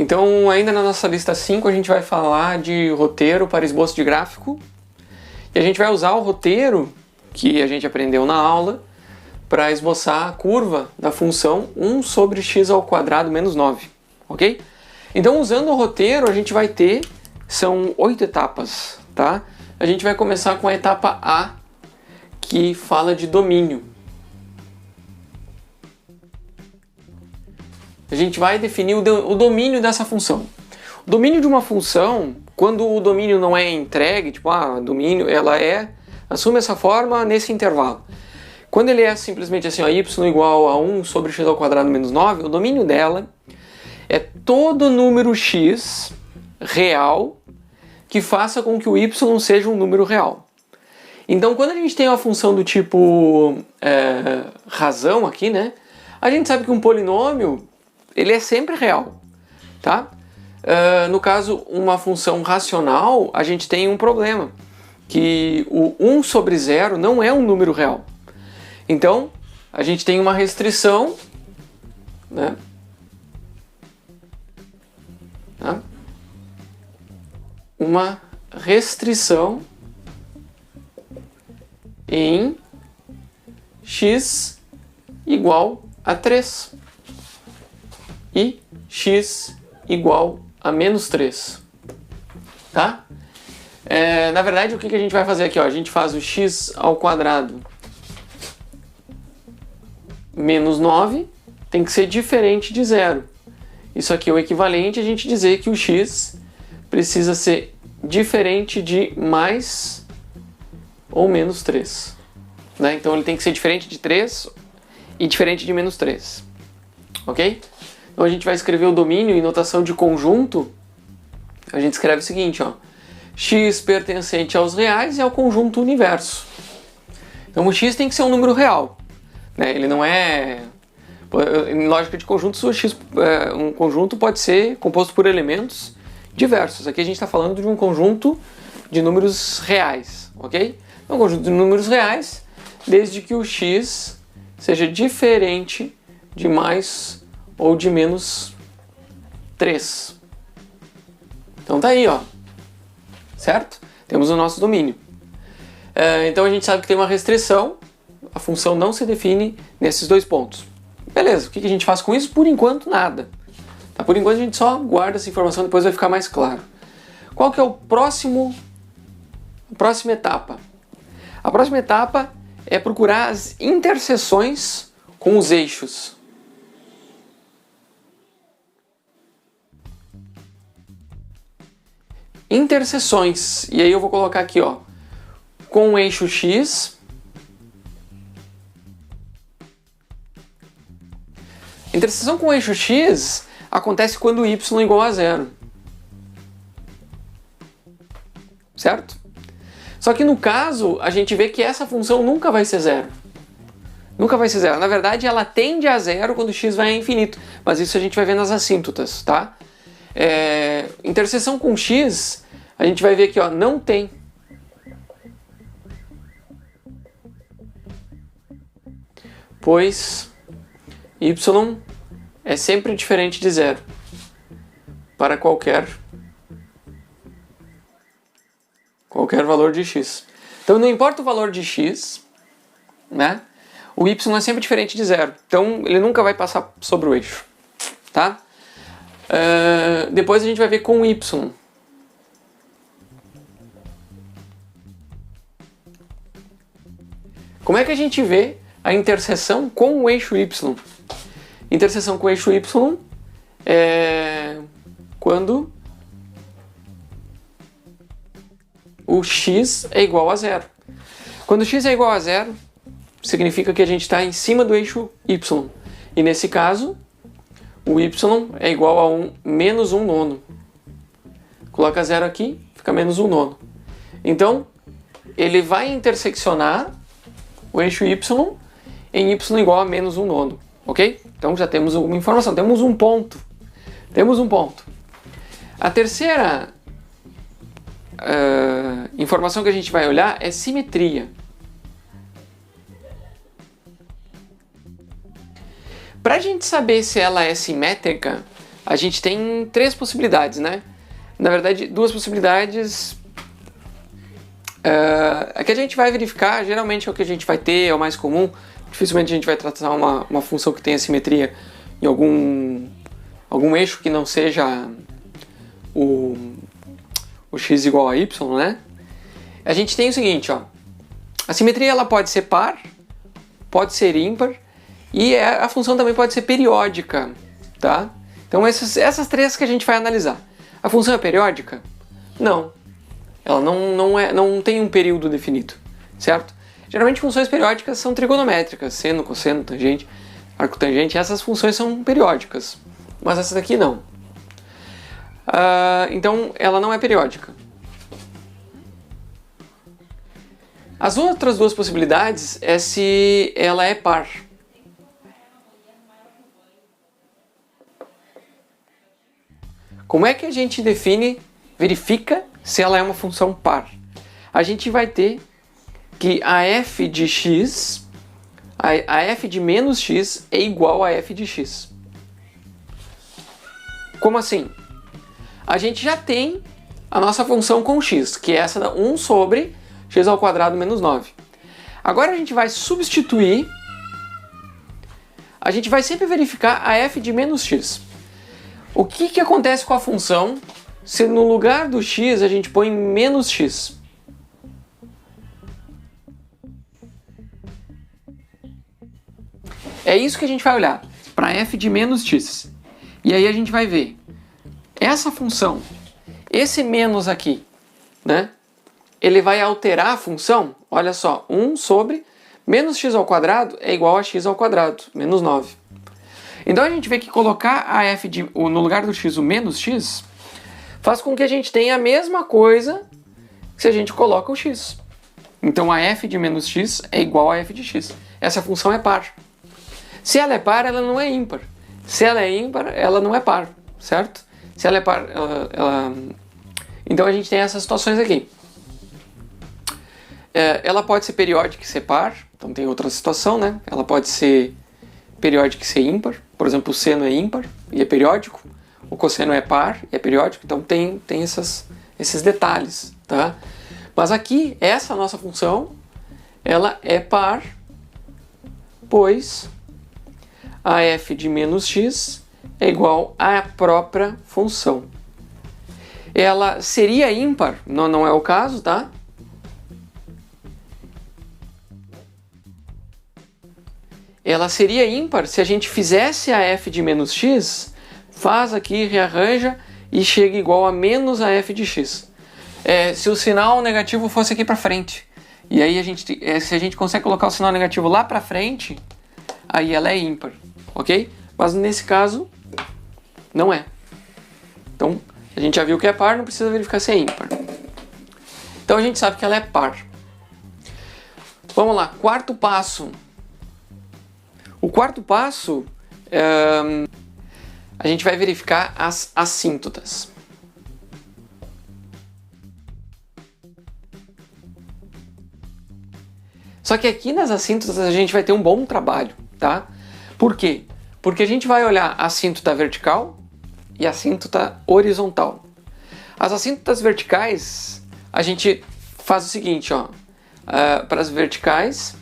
Então, ainda na nossa lista 5, a gente vai falar de roteiro para esboço de gráfico. E a gente vai usar o roteiro que a gente aprendeu na aula para esboçar a curva da função 1 sobre x² menos 9, ok? Então, usando o roteiro, a gente vai ter, são 8 etapas, tá? A gente vai começar com a etapa A, que fala de domínio. A gente vai definir o domínio dessa função. O domínio de uma função, quando o domínio não é entregue, tipo, domínio, ela assume essa forma nesse intervalo. Quando ele é simplesmente assim, y igual a 1 sobre x² menos 9, o domínio dela é todo número x real que faça com que o y seja um número real. Então, quando a gente tem uma função do tipo razão aqui, né, a gente sabe que um polinômio ele é sempre real, tá? No caso, uma função racional, a gente tem um problema, que o 1 sobre 0 não é um número real. Então, a gente tem uma restrição, né? Tá? Uma restrição em x igual a 3 e x igual a menos 3, tá? Na verdade, o que a gente vai fazer aqui? Ó? A gente faz o x² menos 9 tem que ser diferente de 0. Isso aqui é o equivalente a gente dizer que o x precisa ser diferente de mais ou menos 3. Né? Então ele tem que ser diferente de 3 e diferente de menos 3. Ok? Então a gente vai escrever o domínio em notação de conjunto. A gente escreve o seguinte, ó. X pertencente aos reais é o conjunto universo. Então o x tem que ser um número real. Né? Ele não é... Em lógica de conjuntos, um conjunto pode ser composto por elementos diversos. Aqui a gente está falando de um conjunto de números reais, ok? Um conjunto de números reais, desde que o x seja diferente de mais ou de menos 3. Então tá aí, ó. Certo? Temos o nosso domínio. Então a gente sabe que tem uma restrição, a função não se define nesses dois pontos. Beleza, o que a gente faz com isso? Por enquanto, nada. Tá? Por enquanto a gente só guarda essa informação, depois vai ficar mais claro. Qual que é a próxima etapa? A próxima etapa é procurar as interseções com os eixos. Interseções, e aí eu vou colocar aqui, ó, com o eixo x. Interseção com o eixo x acontece quando y é igual a 0. Certo? Só que no caso, a gente vê que essa função nunca vai ser 0. Nunca vai ser 0. Na verdade, ela tende a 0 quando x vai a infinito. Mas isso a gente vai ver nas assíntotas, tá? Interseção com x, a gente vai ver aqui, ó, não tem. Pois y é sempre diferente de 0 para qualquer valor de x. Então não importa o valor de x, né? O y é sempre diferente de 0. Então ele nunca vai passar sobre o eixo, tá? Depois a gente vai ver com y. Como é que a gente vê a interseção com o eixo y? Interseção com o eixo y é quando o x é igual a 0. Quando x é igual a 0, significa que a gente está em cima do eixo y. E nesse caso, o y é igual a menos 1 nono. Coloca 0 aqui, fica menos 1 nono. Então, ele vai interseccionar o eixo y em y igual a menos 1 nono. Ok? Então já temos uma informação, temos um ponto. A terceira informação que a gente vai olhar é simetria. Para a gente saber se ela é simétrica, a gente tem três possibilidades, né? Na verdade, duas possibilidades. É que a gente vai verificar, geralmente é o que a gente vai ter, é o mais comum. Dificilmente a gente vai tratar uma função que tenha simetria em algum eixo que não seja o x igual a y, né? A gente tem o seguinte, ó. A simetria ela pode ser par, pode ser ímpar e a função também pode ser periódica, tá? Então essas três que a gente vai analisar. A função é periódica? Não. Ela não tem um período definido, certo? Geralmente funções periódicas são trigonométricas, seno, cosseno, tangente, arcotangente, essas funções são periódicas, mas essa daqui não. Então ela não é periódica. As outras duas possibilidades é se ela é par. Como é que a gente verifica se ela é uma função par? A gente vai ter que a f de x, a f de menos x é igual a f de x. Como assim? A gente já tem a nossa função com x, que é essa da 1 sobre x ao quadrado menos 9. Agora a gente vai substituir, a gente vai sempre verificar a f de menos x. O que acontece com a função se no lugar do x a gente põe menos x? É isso que a gente vai olhar, para f de menos x. E aí a gente vai ver essa função, esse menos aqui, né? Ele vai alterar a função, olha só, 1 sobre menos x ao quadrado é igual a x ao quadrado, menos 9. Então a gente vê que colocar a f no lugar do x o menos x faz com que a gente tenha a mesma coisa se a gente coloca o x. Então a f de menos x é igual a f de x. Essa função é par. Se ela é par, ela não é ímpar. Se ela é ímpar, ela não é par, certo? Se ela é par, então a gente tem essas situações aqui. Ela pode ser periódica e ser par, então tem outra situação, né? Ela pode ser periódica e ser ímpar. Por exemplo, o seno é ímpar e é periódico. O cosseno é par e é periódico. Então tem esses detalhes, tá? Mas aqui, essa nossa função, ela é par, pois a f de menos x é igual à própria função. Ela seria ímpar, não é o caso, tá? Ela seria ímpar se a gente fizesse a f de menos x, faz aqui, rearranja e chega igual a menos a f de x. Se o sinal negativo fosse aqui para frente, e aí se a gente consegue colocar o sinal negativo lá para frente, aí ela é ímpar, ok? Mas nesse caso, não é. Então, a gente já viu que é par, não precisa verificar se é ímpar. Então a gente sabe que ela é par. Vamos lá, quarto passo. O quarto passo, a gente vai verificar as assíntotas. Só que aqui nas assíntotas a gente vai ter um bom trabalho, tá? Por quê? Porque a gente vai olhar a assíntota vertical e a assíntota horizontal. As assíntotas verticais, a gente faz o seguinte, ó. Para as verticais,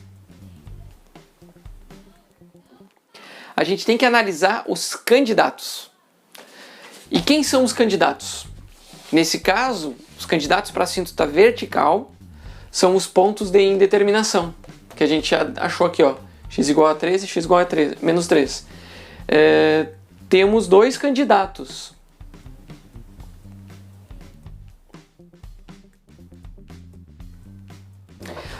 a gente tem que analisar os candidatos. E quem são os candidatos? Nesse caso, os candidatos para a assíntota vertical são os pontos de indeterminação, que a gente já achou aqui, ó, x igual a 3 e x igual a 3, menos 3. Temos dois candidatos.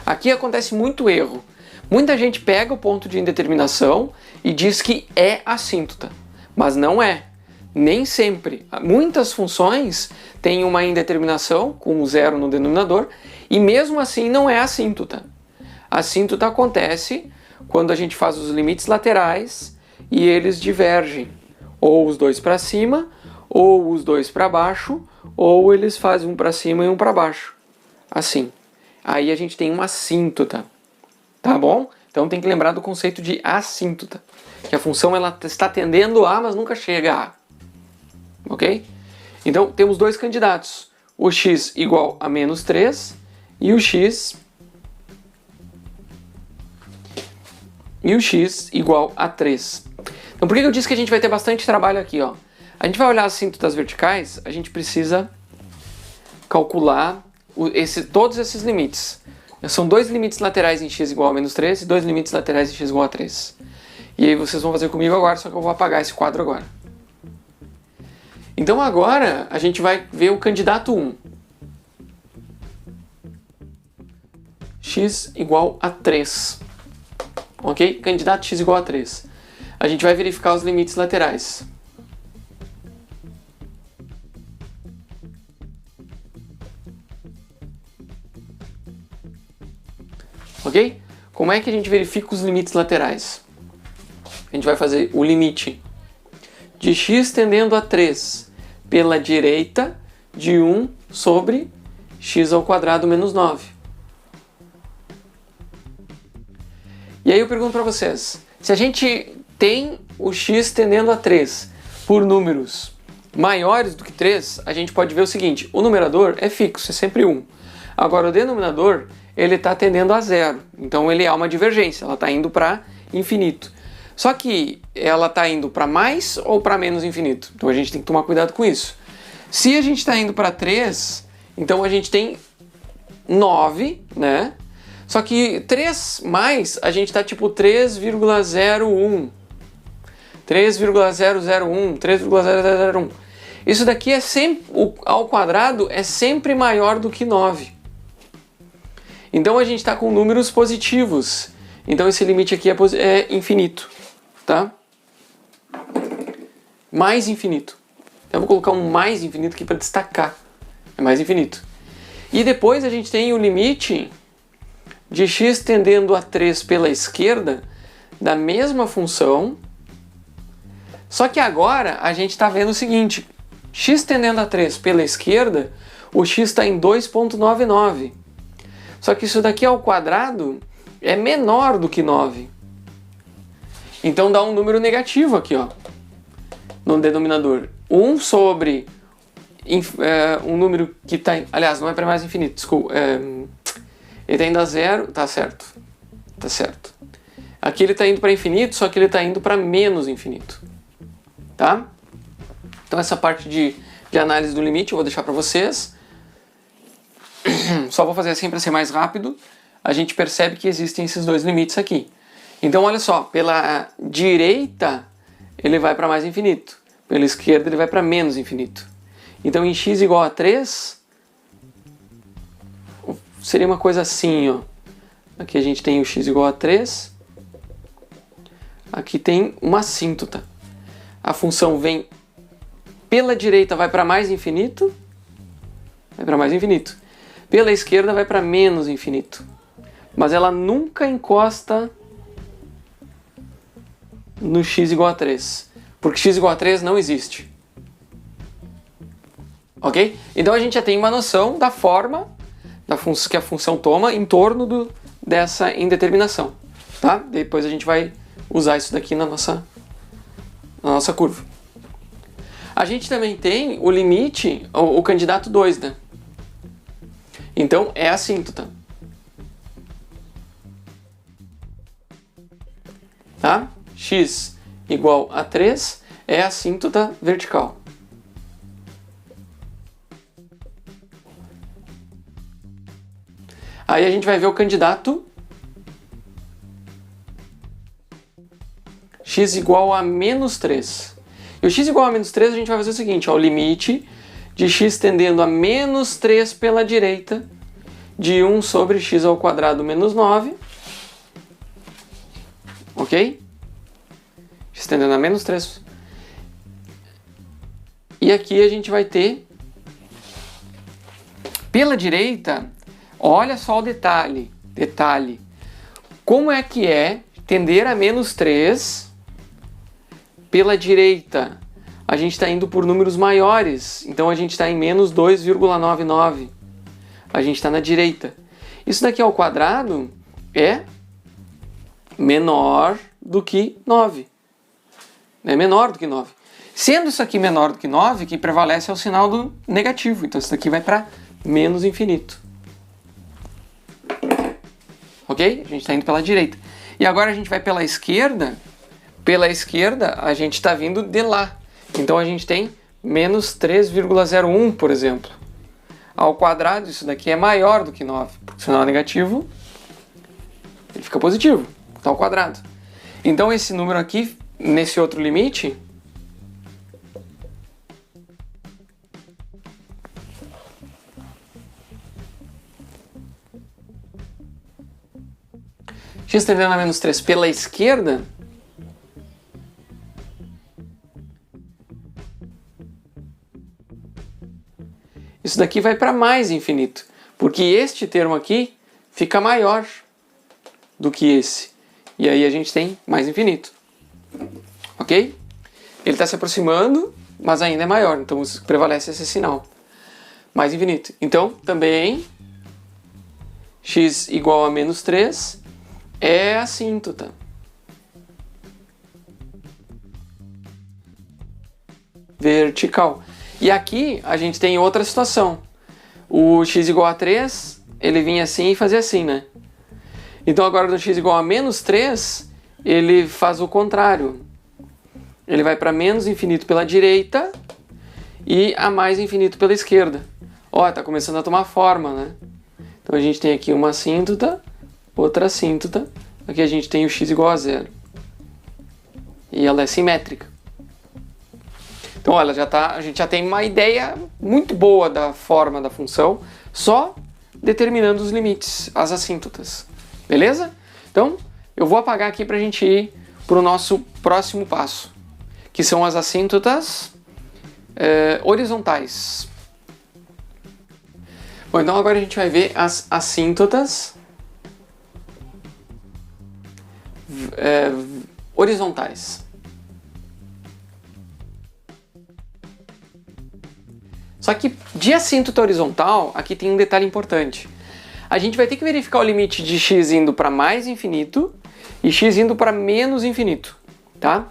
Aqui acontece muito erro. Muita gente pega o ponto de indeterminação e diz que é assíntota, mas não é. Nem sempre. Muitas funções têm uma indeterminação com 0 no denominador e mesmo assim não é assíntota. A assíntota acontece quando a gente faz os limites laterais e eles divergem. Ou os dois para cima, ou os dois para baixo, ou eles fazem um para cima e um para baixo. Assim. Aí a gente tem uma assíntota. Tá bom? Então tem que lembrar do conceito de assíntota. Que a função ela está tendendo a, mas nunca chega a. ok? Então, temos dois candidatos, o x igual a menos 3 e o x igual a 3. Então, por que eu disse que a gente vai ter bastante trabalho aqui, ó? A gente vai olhar as assintotas verticais, a gente precisa calcular todos esses limites. São dois limites laterais em x igual a menos 3 e dois limites laterais em x igual a 3. E aí vocês vão fazer comigo agora, só que eu vou apagar esse quadro agora. Então agora a gente vai ver o candidato 1. X igual a 3. Ok? Candidato x igual a 3. A gente vai verificar os limites laterais. Ok? Como é que a gente verifica os limites laterais? A gente vai fazer o limite de x tendendo a 3 pela direita de 1 sobre x ao quadrado menos 9. E aí eu pergunto para vocês, se a gente tem o x tendendo a 3 por números maiores do que 3, a gente pode ver o seguinte, o numerador é fixo, é sempre 1. Agora o denominador, ele está tendendo a 0, então ele é uma divergência, ela está indo para infinito. Só que ela está indo para mais ou para menos infinito, então a gente tem que tomar cuidado com isso. Se a gente está indo para 3, então a gente tem 9, né? Só que 3 mais, a gente está tipo 3,01, 3,001, 3,0001. Isso daqui é sempre, ao quadrado é sempre maior do que 9. Então a gente está com números positivos. Então esse limite aqui é infinito, tá? Mais infinito. Então eu vou colocar um mais infinito aqui para destacar. É mais infinito. E depois a gente tem o limite de x tendendo a 3 pela esquerda da mesma função. Só que agora a gente está vendo o seguinte. X tendendo a 3 pela esquerda, o x está em 2,99. Só que isso daqui ao quadrado é menor do que 9. Então dá um número negativo aqui, ó, no denominador. 1 sobre um número que está... Aliás, não é para mais infinito, desculpa. Ele está indo a 0, tá certo. Tá certo. Aqui ele está indo para infinito, só que ele está indo para menos infinito. Tá? Então essa parte de análise do limite eu vou deixar para vocês. Só vou fazer assim para ser mais rápido. A gente percebe que existem esses dois limites aqui. Então olha só, pela direita ele vai para mais infinito. Pela esquerda ele vai para menos infinito. Então em x igual a 3, seria uma coisa assim, ó. Aqui a gente tem o x igual a 3. Aqui tem uma assíntota. A função vem pela direita, vai para mais infinito. Vai para mais infinito. Pela esquerda vai para menos infinito. Mas ela nunca encosta no x igual a 3. Porque x igual a 3 não existe. Ok? Então a gente já tem uma noção da forma que a função toma em torno dessa indeterminação. Tá? Depois a gente vai usar isso daqui na nossa curva. A gente também tem o limite, o candidato 2, né? Então é a assíntota. Tá? X igual a 3 é a assíntota vertical. Aí a gente vai ver o candidato x igual a menos 3. E o x igual a menos 3 a gente vai fazer o seguinte, ó, o limite de x tendendo a menos 3 pela direita de 1 sobre x ao quadrado menos 9. Ok? X tendendo a menos 3. E aqui a gente vai ter, pela direita, olha só o detalhe. Como é que é tender a menos 3 pela direita? A gente está indo por números maiores, então a gente está em menos 2,99. A gente está na direita. Isso daqui ao quadrado é menor do que 9. É menor do que 9. Sendo isso aqui menor do que 9, quem prevalece é o sinal do negativo. Então isso daqui vai para menos infinito. Ok? A gente está indo pela direita. E agora a gente vai pela esquerda. Pela esquerda, a gente está vindo de lá. Então a gente tem menos 3,01, por exemplo. Ao quadrado, isso daqui é maior do que 9. Porque o sinal negativo, ele fica positivo. Está ao quadrado. Então esse número aqui, nesse outro limite, x tendendo a menos 3 pela esquerda, isso daqui vai para mais infinito, porque este termo aqui fica maior do que esse. E aí a gente tem mais infinito. Ok? Ele está se aproximando, mas ainda é maior, então prevalece esse sinal. Mais infinito. Então, também, x igual a menos 3 é assíntota. Vertical. E aqui a gente tem outra situação. O x igual a 3, ele vinha assim e fazia assim, né? Então agora no x igual a menos 3, ele faz o contrário. Ele vai para menos infinito pela direita e a mais infinito pela esquerda. Ó, tá começando a tomar forma, né? Então a gente tem aqui uma assíntota, outra assíntota. Aqui a gente tem o x igual a 0. E ela é simétrica. Então, olha, a gente já tem uma ideia muito boa da forma da função, só determinando os limites, as assíntotas. Beleza? Então, eu vou apagar aqui para a gente ir para o nosso próximo passo, que são as assíntotas horizontais. Bom, então agora a gente vai ver as assíntotas horizontais. Só que de assíntota horizontal, aqui tem um detalhe importante. A gente vai ter que verificar o limite de x indo para mais infinito e x indo para menos infinito, tá?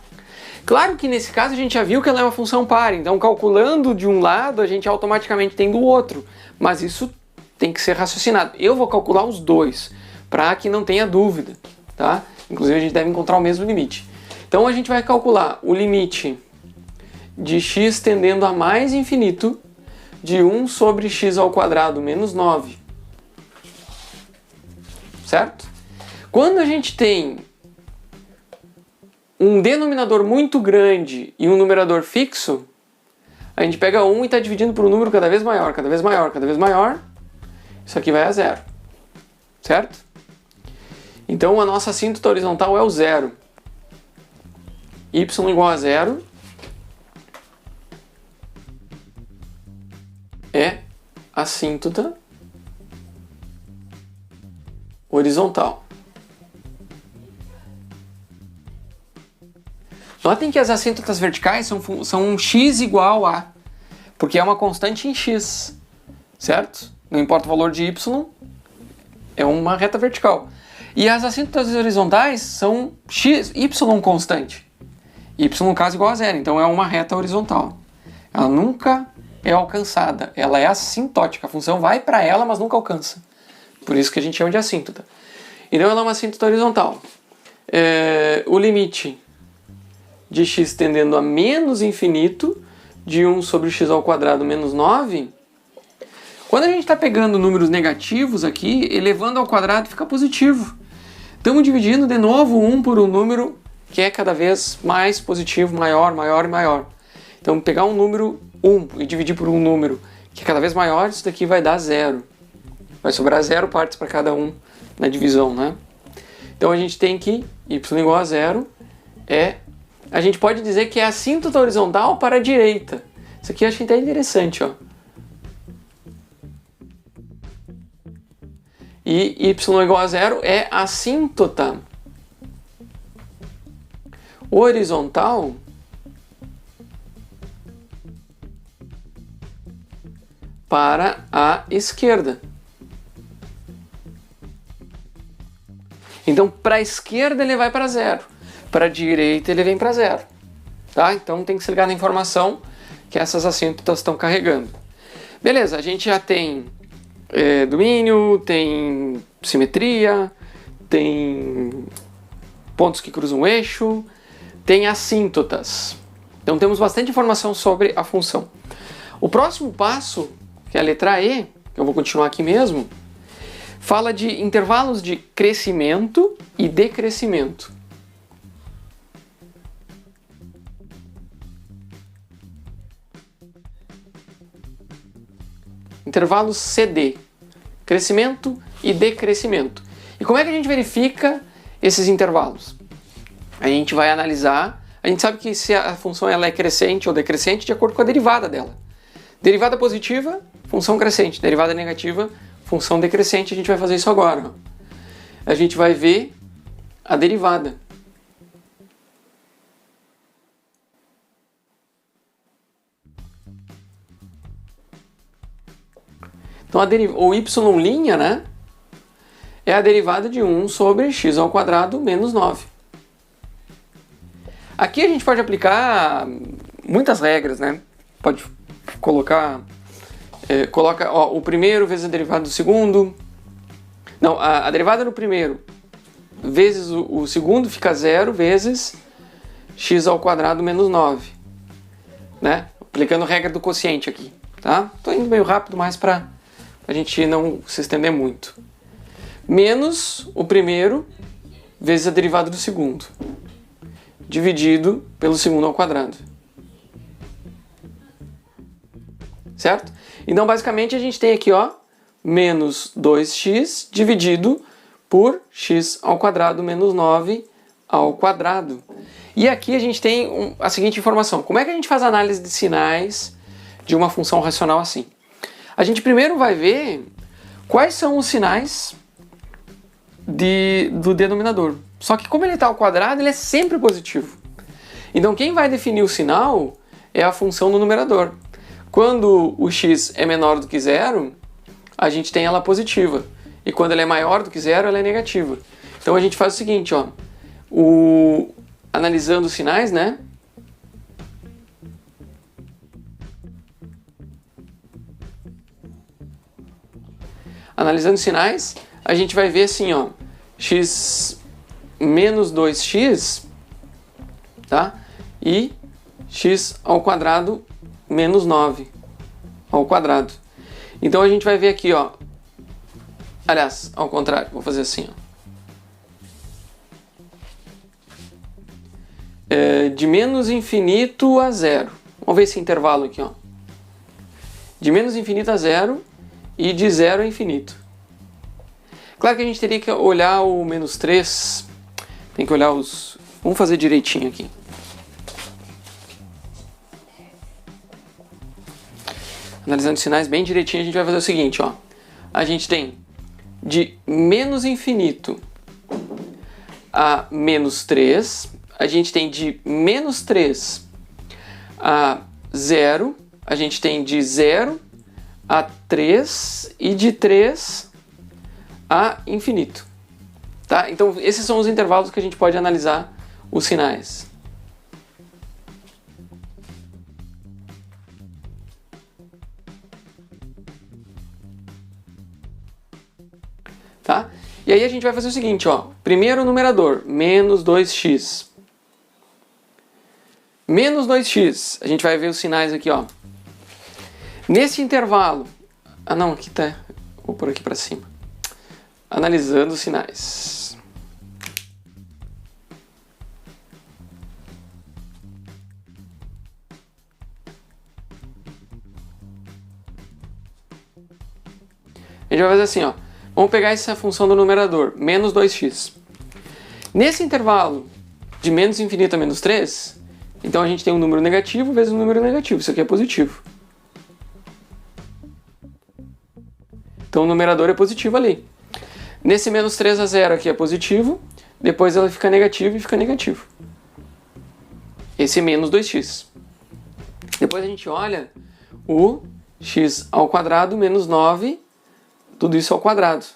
Claro que nesse caso a gente já viu que ela é uma função par, então calculando de um lado a gente automaticamente tem do outro, mas isso tem que ser raciocinado. Eu vou calcular os dois, para que não tenha dúvida, tá? Inclusive a gente deve encontrar o mesmo limite. Então a gente vai calcular o limite de x tendendo a mais infinito de 1 sobre x ao quadrado menos 9. Certo? Quando a gente tem um denominador muito grande e um numerador fixo, a gente pega 1 e está dividindo por um número cada vez maior, cada vez maior, cada vez maior. Isso aqui vai a 0. Certo? Então a nossa assíntota horizontal é o 0. Y igual a 0 é assíntota horizontal. Notem que as assíntotas verticais são um x igual a, porque é uma constante em x, certo? Não importa o valor de y, é uma reta vertical. E as assíntotas horizontais são y constante. Y no caso igual a 0, então é uma reta horizontal. Ela nunca é alcançada, ela é assintótica, a função vai para ela, mas nunca alcança. Por isso que a gente chama de assíntota. Então ela é uma assíntota horizontal. O limite de x tendendo a menos infinito de 1 sobre x ao quadrado menos 9, quando a gente está pegando números negativos aqui, elevando ao quadrado fica positivo. Estamos dividindo de novo 1 por um número que é cada vez mais positivo, maior, maior e maior. Então pegar um número 1 e dividir por um número que é cada vez maior, isso daqui vai dar 0. Vai sobrar 0 partes para cada um na divisão, né? Então a gente tem que y igual a 0 a gente pode dizer que é a assíntota horizontal para a direita. Isso aqui eu achei até interessante, ó. E y igual a 0 é a assíntota horizontal para a esquerda. Então, para a esquerda ele vai para 0. Para a direita ele vem para 0. Tá? Então tem que se ligar na informação que essas assíntotas estão carregando. Beleza, a gente já tem domínio, tem simetria, tem pontos que cruzam o eixo, tem assíntotas. Então temos bastante informação sobre a função. O próximo passo, que é a letra E, que eu vou continuar aqui mesmo, fala de intervalos de crescimento e decrescimento. Intervalos CD, crescimento e decrescimento. E como é que a gente verifica esses intervalos? A gente vai analisar, a gente sabe que se a função ela é crescente ou decrescente de acordo com a derivada dela. Derivada positiva, função crescente. Derivada negativa, função decrescente. A gente vai fazer isso agora. A gente vai ver a derivada. Então o y', né, é a derivada de 1 sobre x ao quadrado menos 9. Aqui a gente pode aplicar muitas regras, né? Pode coloca o primeiro vezes a derivada do segundo. Não, a derivada do primeiro vezes o segundo fica 0 vezes x ao quadrado menos 9. Né? Aplicando a regra do quociente aqui. Tá? Tô indo meio rápido, mas para a gente não se estender muito. Menos o primeiro vezes a derivada do segundo, dividido pelo segundo ao quadrado. Certo? Então, basicamente, a gente tem aqui, ó, menos 2x dividido por x ao quadrado menos 9 ao quadrado. E aqui a gente tem a seguinte informação. Como é que a gente faz a análise de sinais de uma função racional assim? A gente primeiro vai ver quais são os sinais do denominador. Só que como ele está ao quadrado, ele é sempre positivo. Então quem vai definir o sinal é a função do numerador. Quando o x é menor do que zero, a gente tem ela positiva. E quando ela é maior do que zero, ela é negativa. Então a gente faz o seguinte, ó. Analisando os sinais, né? Analisando os sinais, a gente vai ver assim, ó, x menos 2x, tá? E x ao quadrado menos 9 ao quadrado. Então a gente vai ver aqui, ó. Aliás, ao contrário, vou fazer assim, ó. De menos infinito a zero. Vamos ver esse intervalo aqui, ó. De menos infinito a zero e de zero a infinito. Claro que a gente teria que olhar o menos 3. Tem que olhar os... Vamos fazer direitinho aqui. Analisando os sinais bem direitinho, a gente vai fazer o seguinte, ó. A gente tem de menos infinito a menos 3. A gente tem de menos 3 a 0. A gente tem de 0 a 3 e de 3 a infinito. Tá? Então esses são os intervalos que a gente pode analisar os sinais. Tá? E aí a gente vai fazer o seguinte, ó. Primeiro numerador, menos 2x. Menos 2x. A gente vai ver os sinais aqui, ó. Nesse intervalo... Ah, não, aqui tá... Vou pôr aqui para cima. Analisando os sinais. A gente vai fazer assim, ó. Vamos pegar essa função do numerador, menos 2x. Nesse intervalo de menos infinito a menos 3, então a gente tem um número negativo vezes um número negativo. Isso aqui é positivo. Então o numerador é positivo ali. Nesse menos 3 a 0 aqui é positivo, depois ela fica negativa e fica negativo. Esse é menos 2x. Depois a gente olha o x ao quadrado menos 9, tudo isso ao quadrado.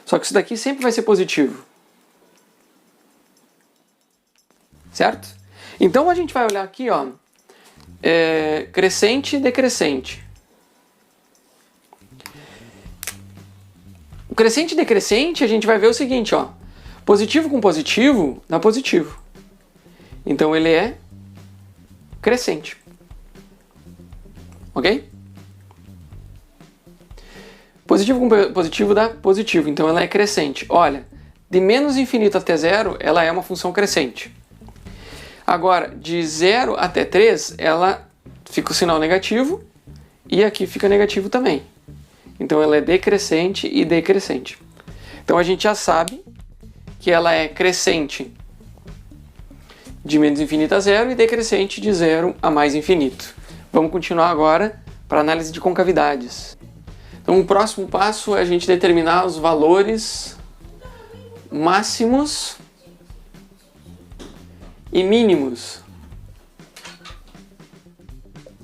Só que isso daqui sempre vai ser positivo. Certo? Então a gente vai olhar aqui, ó, crescente e decrescente. O crescente e decrescente a gente vai ver o seguinte, ó, positivo com positivo dá positivo. Então ele é crescente. Ok? Positivo com positivo dá positivo, então ela é crescente. Olha, de menos infinito até zero, ela é uma função crescente. Agora, de 0 até 3, ela fica o sinal negativo e aqui fica negativo também. Então ela é decrescente e decrescente. Então a gente já sabe que ela é crescente de menos infinito a zero e decrescente de 0 a mais infinito. Vamos continuar agora para análise de concavidades. Então o próximo passo é a gente determinar os valores máximos e mínimos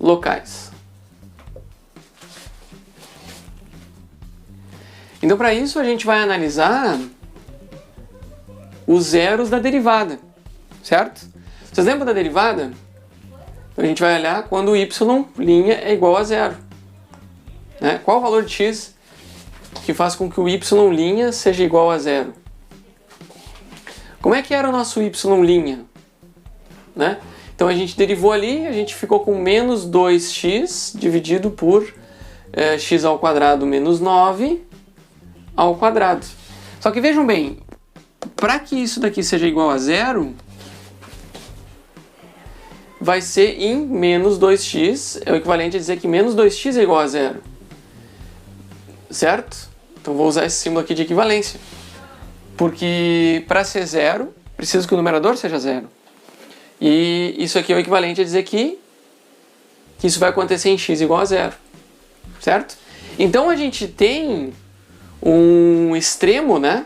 locais. Então para isso a gente vai analisar os zeros da derivada, certo? Vocês lembram da derivada? Então a gente vai olhar quando o y' é igual a zero. Né? Qual o valor de x que faz com que o y' seja igual a zero? Como é que era o nosso y'? Né? Então a gente derivou ali, a gente ficou com menos 2x dividido por x ao quadrado menos 9 ao quadrado. Só que vejam bem, para que isso daqui seja igual a zero, vai ser em menos 2x, é o equivalente a dizer que menos 2x é igual a zero. Certo? Então vou usar esse símbolo aqui de equivalência. Porque para ser zero, preciso que o numerador seja zero. E isso aqui é o equivalente a dizer que isso vai acontecer em x igual a zero. Certo? Então a gente tem um extremo, né?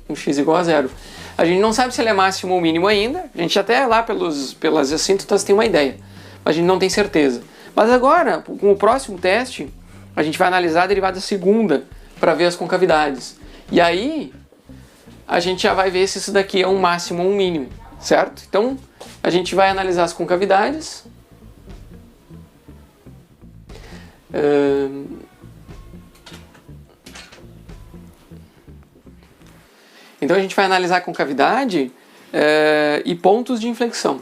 Um x igual a zero. A gente não sabe se ele é máximo ou mínimo ainda. A gente até lá pelas assíntotas tem uma ideia. Mas a gente não tem certeza. Mas agora, com o próximo teste, a gente vai analisar a derivada segunda para ver as concavidades. E aí, a gente já vai ver se isso daqui é um máximo ou um mínimo, certo? Então, a gente vai analisar as concavidades. Então a gente vai analisar a concavidade e pontos de inflexão.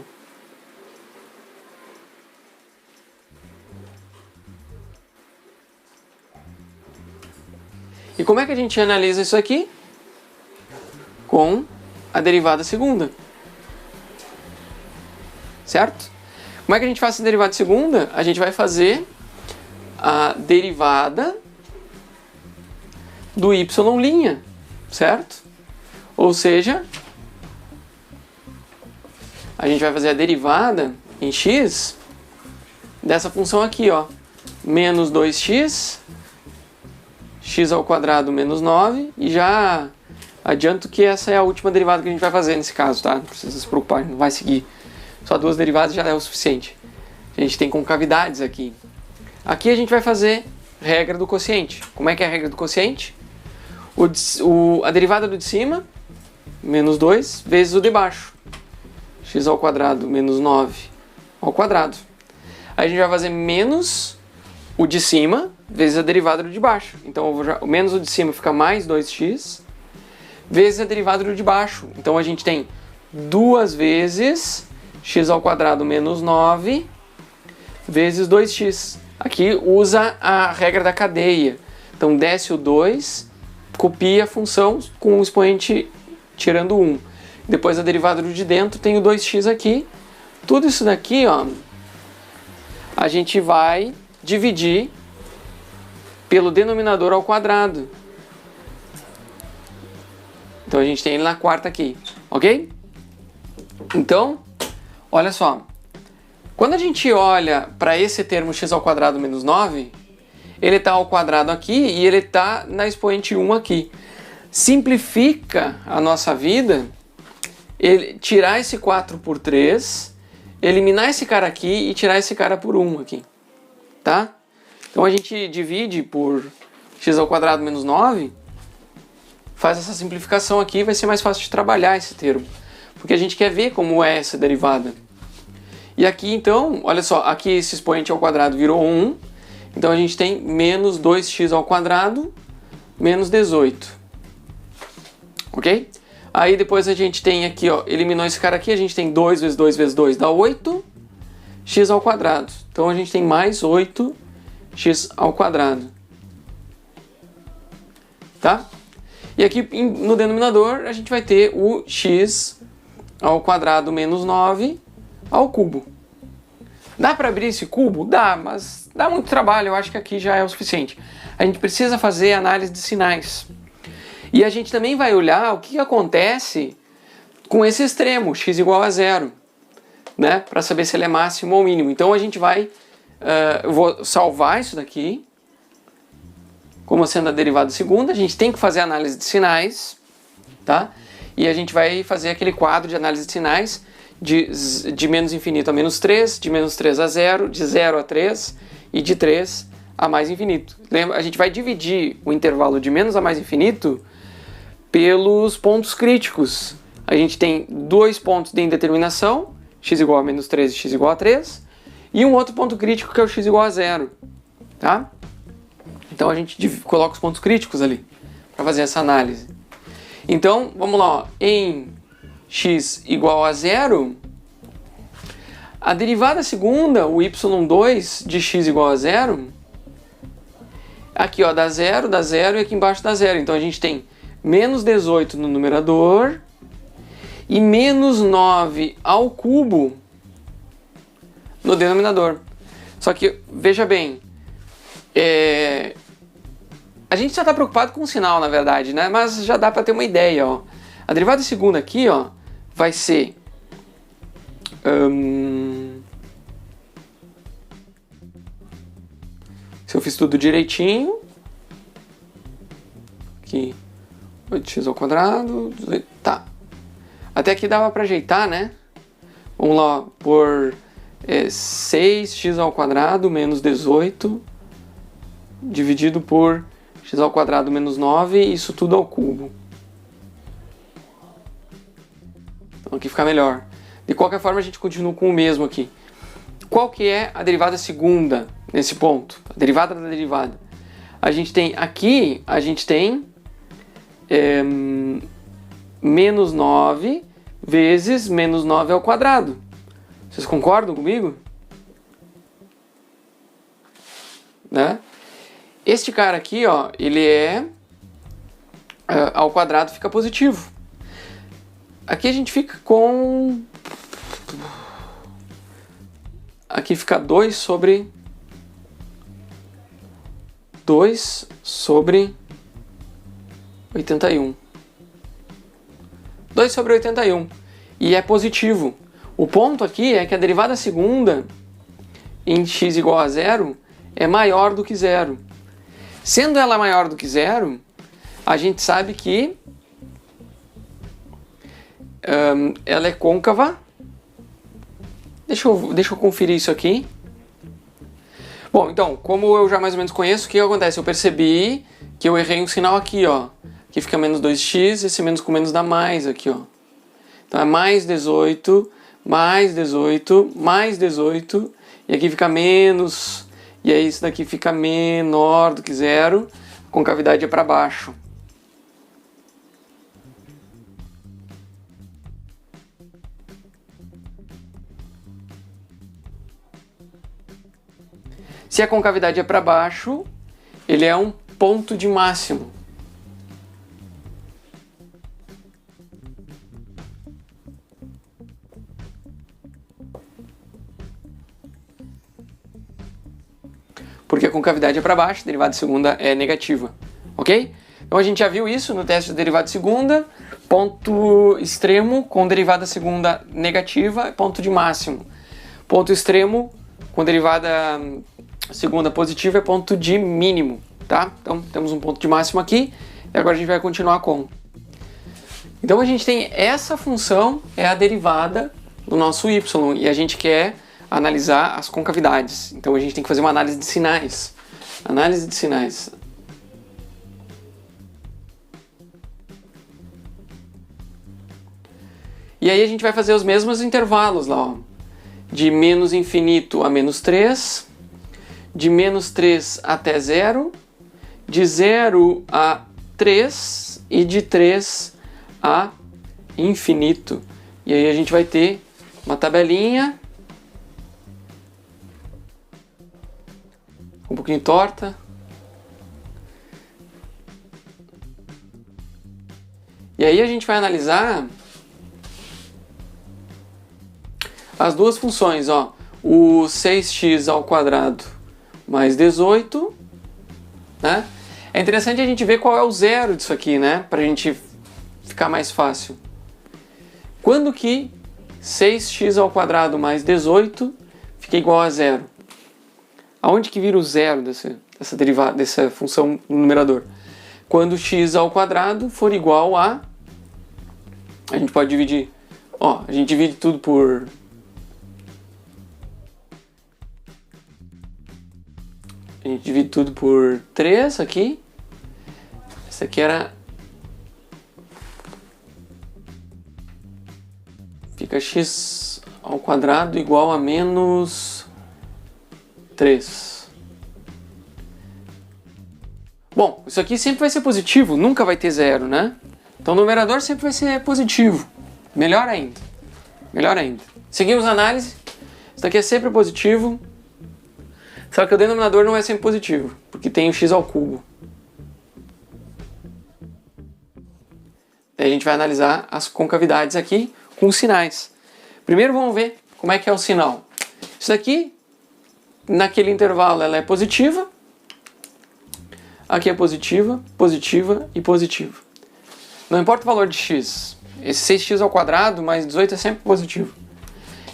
E como é que a gente analisa isso aqui? Com a derivada segunda. Certo? Como é que a gente faz essa derivada segunda? A gente vai fazer a derivada do y', certo? Ou seja, a gente vai fazer a derivada em x dessa função aqui, ó, menos 2x, x ao quadrado menos 9, e já adianto que essa é a última derivada que a gente vai fazer nesse caso, tá? Não precisa se preocupar, não vai seguir. Só duas derivadas já é o suficiente. A gente tem concavidades aqui. Aqui a gente vai fazer regra do quociente. Como é que é a regra do quociente? A derivada do de cima, menos 2, vezes o de baixo. X ao quadrado menos 9 ao quadrado. Aí a gente vai fazer menos o de cima, vezes a derivada do de baixo. Então o menos o de cima fica mais 2x, vezes a derivada do de baixo. Então a gente tem 2 vezes x ao quadrado menos 9, vezes 2x. Aqui usa a regra da cadeia. Então desce o 2, copia a função com o expoente tirando 1. Depois a derivada do de dentro tem o 2x aqui. Tudo isso daqui, ó, a gente vai dividir pelo denominador ao quadrado. Então a gente tem ele na quarta aqui, ok? Então, olha só. Quando a gente olha para esse termo x ao quadrado menos 9, ele está ao quadrado aqui e ele está na expoente 1 aqui. Simplifica a nossa vida, tirar esse 4 por 3, eliminar esse cara aqui e tirar esse cara por 1 aqui. Tá? Então a gente divide por x² menos 9, faz essa simplificação aqui, vai ser mais fácil de trabalhar esse termo, porque a gente quer ver como é essa derivada. E aqui então, olha só, aqui esse expoente ao quadrado virou 1, então a gente tem menos 2x² menos 18, ok? Aí depois a gente tem aqui, ó, eliminou esse cara aqui, a gente tem 2 vezes 2 vezes 2 dá 8, x². Então a gente tem mais 8x². Tá? E aqui no denominador a gente vai ter o x² menos 9 ao cubo. Dá para abrir esse cubo? Dá, mas dá muito trabalho, eu acho que aqui já é o suficiente. A gente precisa fazer análise de sinais. E a gente também vai olhar o que acontece com esse extremo, x igual a 0, né? Para saber se ele é máximo ou mínimo. Então a gente vai, eu vou salvar isso daqui, como sendo a derivada segunda. A gente tem que fazer análise de sinais, tá? E a gente vai fazer aquele quadro de análise de sinais de menos infinito a menos 3, de menos 3 a 0, de 0 a 3 e de 3 a mais infinito. Lembra? A gente vai dividir o intervalo de menos a mais infinito pelos pontos críticos. A gente tem 2 pontos de indeterminação, x igual a menos 3 e x igual a 3, e um outro ponto crítico que é o x igual a 0. Tá? Então a gente coloca os pontos críticos ali para fazer essa análise. Então, vamos lá, ó. Em x igual a 0, a derivada segunda, o y2 de x igual a 0, aqui ó, dá 0 e aqui embaixo dá 0. Então a gente tem menos 18 no numerador e menos 9 ao cubo no denominador. Só que, veja bem, a gente já está preocupado com o sinal, na verdade, né? Mas já dá para ter uma ideia, ó. A derivada segunda aqui, ó, vai ser se eu fiz tudo direitinho, aqui 8x², tá. Até aqui dava para ajeitar, né? Vamos lá, por 6x² menos 18 dividido por x² menos 9, isso tudo ao cubo. Então aqui fica melhor. De qualquer forma, a gente continua com o mesmo aqui. Qual que é a derivada segunda nesse ponto? A derivada da derivada. A gente tem aqui, menos 9 vezes menos 9 ao quadrado. Vocês concordam comigo? Né? Este cara aqui, ó, ele ao quadrado fica positivo. Aqui a gente fica com... Aqui fica 2 sobre 81. 2 sobre 81. E é positivo. O ponto aqui é que a derivada segunda em x igual a 0 é maior do que 0. Sendo ela maior do que 0, a gente sabe que ela é côncava. Deixa eu conferir isso aqui. Bom, então, como eu já mais ou menos conheço, o que acontece? Eu percebi que eu errei um sinal aqui, ó. Aqui fica menos 2x, esse menos com menos dá mais aqui, ó. Então é mais 18, mais 18, mais 18, e aqui fica menos, e aí isso daqui fica menor do que 0, a concavidade é para baixo. Se a concavidade é para baixo, ele é um ponto de máximo. Porque a concavidade é para baixo, a derivada segunda é negativa, ok? Então a gente já viu isso no teste de derivada segunda, ponto extremo com derivada segunda negativa, ponto de máximo. Ponto extremo com derivada segunda positiva é ponto de mínimo, tá? Então temos um ponto de máximo aqui, e agora a gente vai continuar com. Então a gente tem essa função, é a derivada do nosso y, e a gente quer analisar as concavidades. Então a gente tem que fazer uma análise de sinais. Análise de sinais. E aí a gente vai fazer os mesmos intervalos lá, ó. De menos infinito a menos 3, de menos 3 até 0, de 0 a 3 e de 3 a infinito. E aí a gente vai ter uma tabelinha um pouquinho torta. E aí a gente vai analisar as duas funções, ó, o 6x ao quadrado mais 18, né? É interessante a gente ver qual é o zero disso aqui, né? Pra gente ficar mais fácil. Quando que 6x ao quadrado mais 18 fica igual a zero? Aonde que vira o zero dessa derivada, dessa função no numerador? Quando x ao quadrado for igual a... A gente pode dividir... Ó, a gente divide tudo por... A gente divide tudo por 3 aqui. Essa aqui era... Fica x ao quadrado igual a menos 3. Bom, isso aqui sempre vai ser positivo, nunca vai ter zero, né? Então o numerador sempre vai ser positivo. Melhor ainda. Melhor ainda. Seguimos a análise. Isso daqui é sempre positivo. Só que o denominador não é sempre positivo, porque tem o x ao cubo. Daí a gente vai analisar as concavidades aqui com os sinais. Primeiro vamos ver como é que é o sinal. Isso daqui, naquele intervalo, ela é positiva. Aqui é positiva, positiva e positiva. Não importa o valor de x. Esse 6x ao quadrado mais 18 é sempre positivo.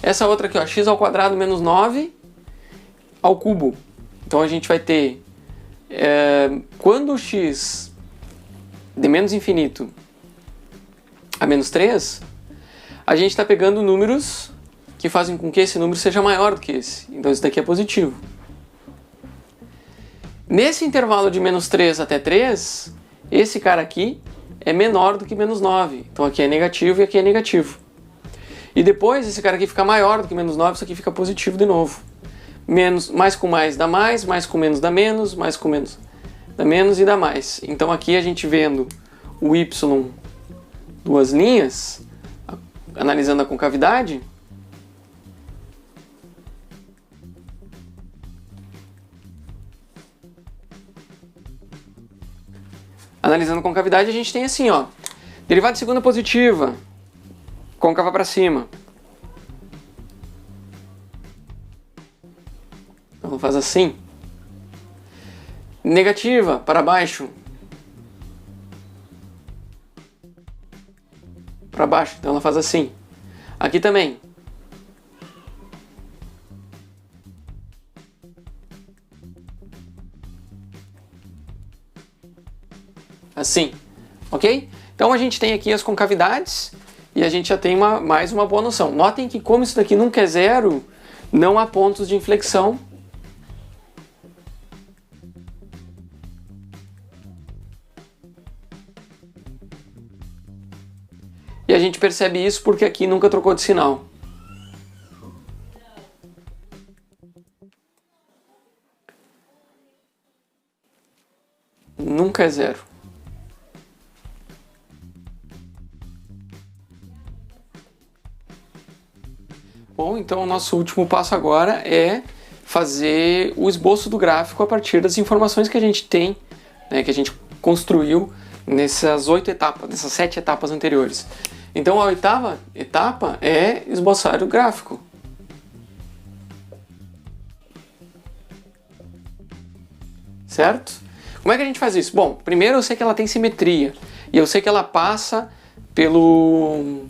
Essa outra aqui, ó, x ao quadrado menos 9 ao cubo. Então a gente vai ter... quando o x de menos infinito a menos 3, a gente está pegando números que fazem com que esse número seja maior do que esse. Então isso daqui é positivo. Nesse intervalo de menos 3 até 3, esse cara aqui é menor do que menos 9. Então aqui é negativo e aqui é negativo. E depois esse cara aqui fica maior do que menos 9, isso aqui fica positivo de novo. Mais com mais dá mais com menos dá menos, mais com menos dá menos e dá mais. Então aqui a gente vendo o y duas linhas, analisando a concavidade, a gente tem assim, ó, derivada de segunda positiva, côncava para cima. Então faz assim. Negativa para baixo. Para baixo, então ela faz assim. Aqui também. Assim, ok? Então a gente tem aqui as concavidades e a gente já tem mais uma boa noção. Notem que como isso daqui nunca é zero, não há pontos de inflexão. E a gente percebe isso porque aqui nunca trocou de sinal. Nunca é zero. Bom, então o nosso último passo agora é fazer o esboço do gráfico a partir das informações que a gente tem, né, que a gente construiu nessas 7 etapas anteriores. Então a 8ª etapa é esboçar o gráfico. Certo? Como é que a gente faz isso? Bom, primeiro eu sei que ela tem simetria. E eu sei que ela passa pelo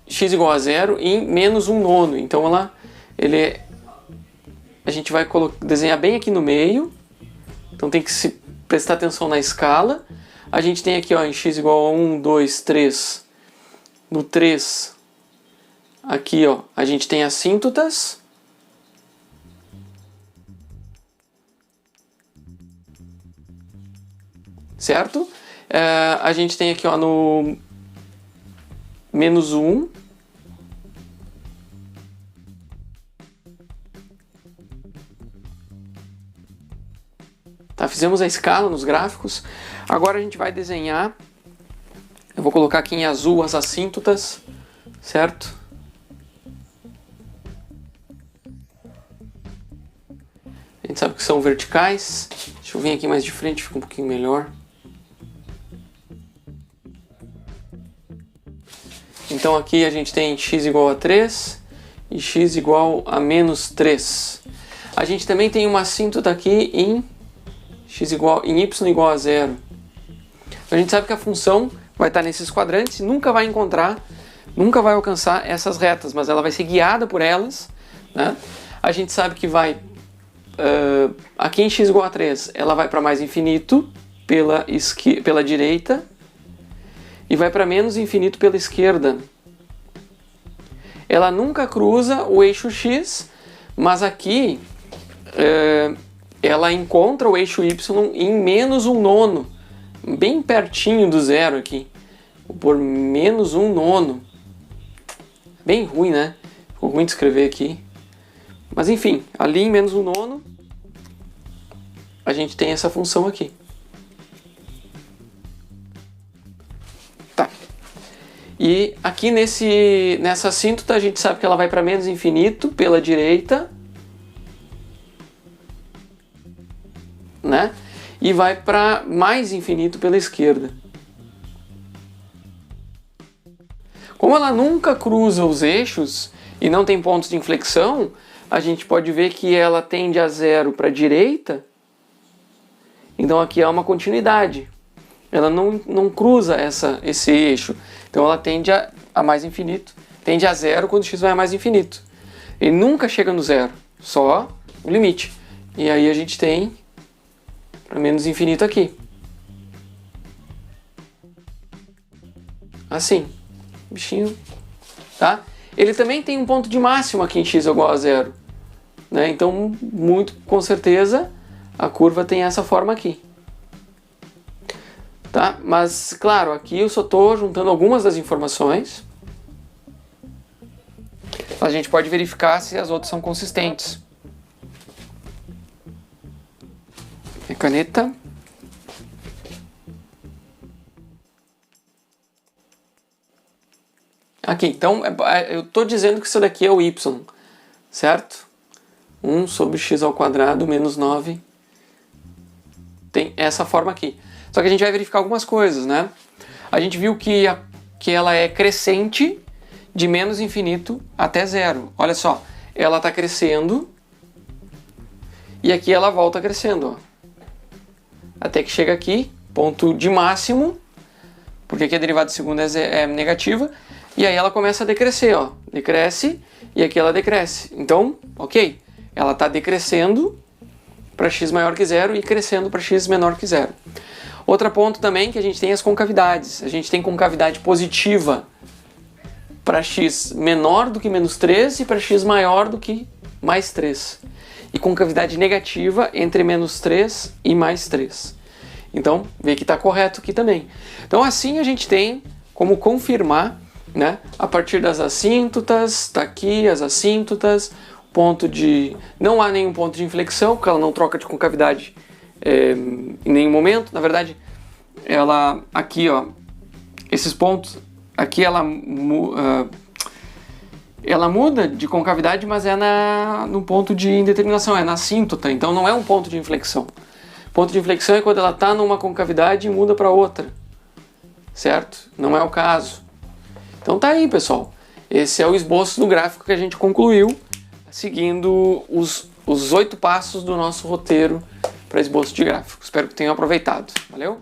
x igual a zero em menos 1/9. Então a gente vai desenhar bem aqui no meio. Então tem que prestar atenção na escala. A gente tem aqui, ó, em x igual a 1, 2, 3. No 3, aqui, ó, a gente tem assíntotas. certo? A gente tem aqui, ó, no menos 1. Tá, fizemos a escala nos gráficos. Agora a gente vai desenhar. Eu vou colocar aqui em azul as assíntotas, certo? A gente sabe que são verticais. Deixa eu vir aqui mais de frente, fica um pouquinho melhor. Então aqui a gente tem x igual a 3 e x igual a menos 3. A gente também tem uma assíntota aqui em y igual a 0. Então a gente sabe que a função vai estar nesses quadrantes e nunca vai alcançar essas retas, mas ela vai ser guiada por elas, né? A gente sabe que vai, aqui em x igual a 3, ela vai para mais infinito pela direita e vai para menos infinito pela esquerda. Ela nunca cruza o eixo x, mas aqui ela encontra o eixo y em menos 1/9, bem pertinho do zero aqui. Vou pôr menos 1/9. Bem ruim, né? Ficou ruim de escrever aqui. Mas enfim, ali em menos 1/9 a gente tem essa função aqui. Tá. E aqui nessa assíntota a gente sabe que ela vai para menos infinito pela direita, né? E vai para mais infinito pela esquerda. Como ela nunca cruza os eixos e não tem pontos de inflexão, a gente pode ver que ela tende a 0 para a direita. Então aqui há uma continuidade. Ela não cruza esse eixo. Então ela tende a mais infinito. Tende a 0 quando x vai a mais infinito. Ele nunca chega no 0, só o limite. E aí a gente tem para menos infinito aqui. Assim. Bichinho. Tá? Ele também tem um ponto de máximo aqui em x igual a 0. Né? Então, com certeza, a curva tem essa forma aqui. Tá? Mas, claro, aqui eu só estou juntando algumas das informações. A gente pode verificar se as outras são consistentes. Minha caneta. Aqui, então, eu estou dizendo que isso daqui é o y, certo? 1 sobre x ao quadrado menos 9 tem essa forma aqui. Só que a gente vai verificar algumas coisas, né? A gente viu que ela é crescente de menos infinito até 0. Olha só, ela está crescendo e aqui ela volta crescendo, ó. Até que chega aqui, ponto de máximo, porque aqui a derivada de segunda é negativa, e aí ela começa a decrescer, ó. Decresce e aqui ela decresce. Então, ok, ela está decrescendo para x maior que 0 e crescendo para x menor que 0. Outro ponto também que a gente tem as concavidades. A gente tem concavidade positiva para x menor do que menos 3 e para x maior do que mais 3. E concavidade negativa entre menos 3 e mais 3. Então, vê que está correto aqui também. Então, assim a gente tem como confirmar, né, a partir das assíntotas, está aqui as assíntotas, não há nenhum ponto de inflexão, porque ela não troca de concavidade em nenhum momento. Na verdade, ela aqui, ó, esses pontos, aqui ela muda de concavidade, mas é no ponto de indeterminação, é na assíntota, então não é um ponto de inflexão. Ponto de inflexão é quando ela está numa concavidade e muda para outra, certo? Não é o caso. Então tá aí, pessoal. Esse é o esboço do gráfico que a gente concluiu, seguindo os 8 passos do nosso roteiro para esboço de gráfico. Espero que tenham aproveitado. Valeu?